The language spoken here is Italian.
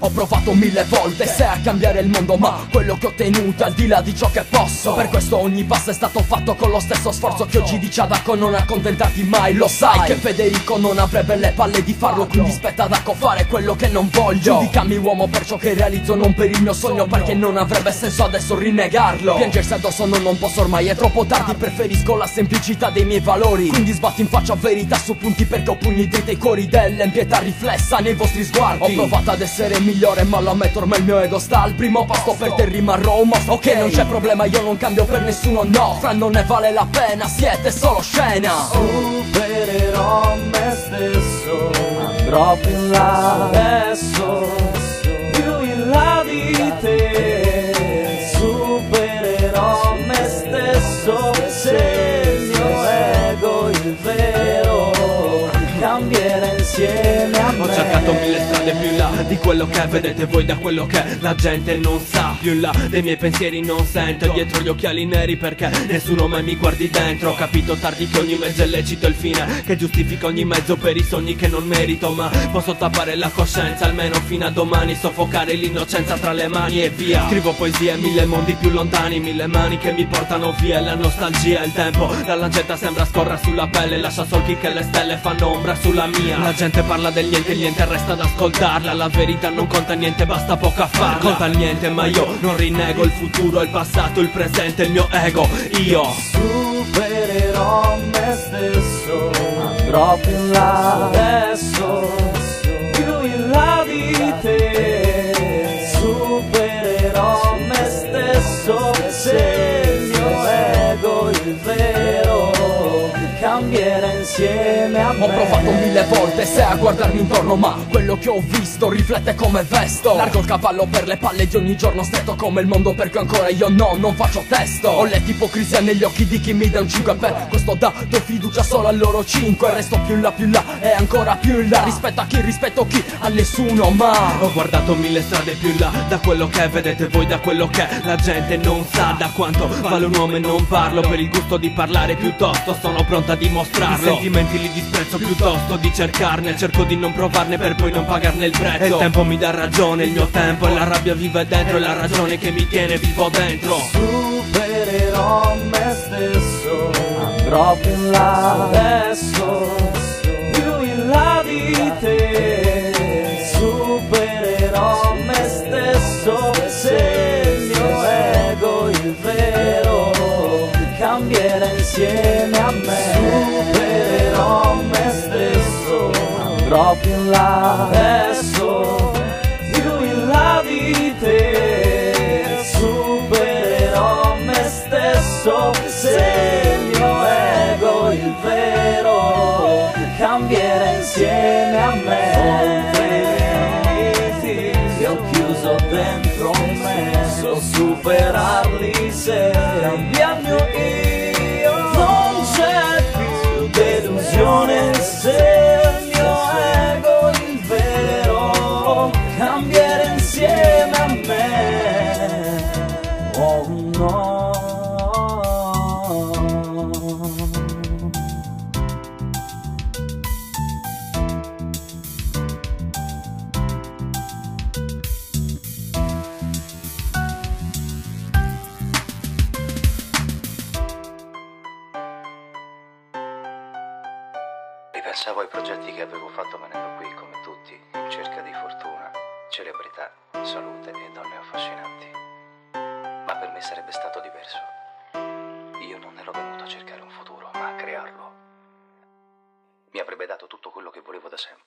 Ho provato 1000 volte se a cambiare il mondo, ma quello che ho ottenuto è al di là di ciò che posso. Per questo ogni passo è stato fatto con lo stesso sforzo che oggi dice ad Acco non accontentarti mai. Lo sai che Federico non avrebbe le palle di farlo, quindi spetta ad Acco fare quello che non voglio. Giudicami uomo per ciò che realizzo, non per il mio sogno, perché non avrebbe senso adesso rinnegarlo. Piangersi addosso non posso ormai, è troppo tardi, preferisco la semplicità dei miei valori. Quindi sbatto in faccia verità su punti, perché ho pugni dritti ai cori dell'empietà riflessa nei vostri sguardi. Ho provato ad essere migliore ma lo ammetto, ormai il mio ego sta al primo posto, per te rimarrò un mostro. Ok, non c'è problema, io non cambio per nessuno, no. Fra non ne vale la pena, siete solo scena. Supererò me stesso, andrò più in là adesso, più in là di te. Supererò me stesso, se il mio ego il vero cambierà insieme a me. Ho cercato 1000 strade più in là di quello che vedete voi, da quello che la gente non sa. Più in là dei miei pensieri non sento, dietro gli occhiali neri perché nessuno mai mi guardi dentro. Ho capito tardi che ogni mezzo è lecito, il fine che giustifica ogni mezzo per i sogni che non merito. Ma posso tappare la coscienza almeno fino a domani, soffocare l'innocenza tra le mani e via. Scrivo poesie, 1000 mondi più lontani, 1000 mani che mi portano via. La nostalgia, il tempo, la lancetta sembra scorra sulla pelle, lascia solchi che le stelle fanno ombra sulla mia. La gente parla del niente, niente resta ad ascoltarla. La verità non conta niente, basta poco a farla. Conta il niente ma io non rinnego il futuro, il passato, il presente, il mio ego, io supererò me stesso, andrò più in là adesso, più in là di te. Supererò me stesso, se il mio ego il vero cambierà insieme a me. Ho provato 1000 volte se a guardarmi intorno, ma quello che ho visto riflette come vesto. Largo il cavallo per le palle di ogni giorno stretto come il mondo, perché ancora io non faccio testo. Ho letto ipocrisia negli occhi di chi mi dà un 5, per questo do fiducia solo a loro 5. Resto più in là e ancora più in là, rispetto chi, a nessuno ma. Ho guardato 1000 strade più in là da quello che vedete voi, da quello che la gente non sa. Da quanto vale un uomo e non parlo, per il gusto di parlare piuttosto sono pronto a dimostrarlo. I sentimenti li disprezzo piuttosto di cercarne, cerco di non provarne per poi non pagarne il prezzo. E il tempo mi dà ragione, il mio tempo e la rabbia vive dentro, è la ragione che mi tiene vivo dentro. Supererò me stesso, andrò più in là adesso, più in là di te. Supererò me stesso, se il mio ego il vero cambierà insieme a me. Supererò me stesso, andrò più in là adesso, più in là di te. Supererò me stesso, se il mio ego il vero cambierà insieme a me. Che ho chiuso dentro me, so superarli se cambia il mio io. Non c'è più delusione se il mio ego il vero cambierà insieme a me. Oh no. Ripensavo ai progetti che avevo fatto venendo qui, come tutti, in cerca di fortuna, celebrità, salute e donne affascinanti. Ma per me sarebbe stato diverso. Io non ero venuto a cercare un futuro, ma a crearlo. Mi avrebbe dato tutto quello che volevo da sempre.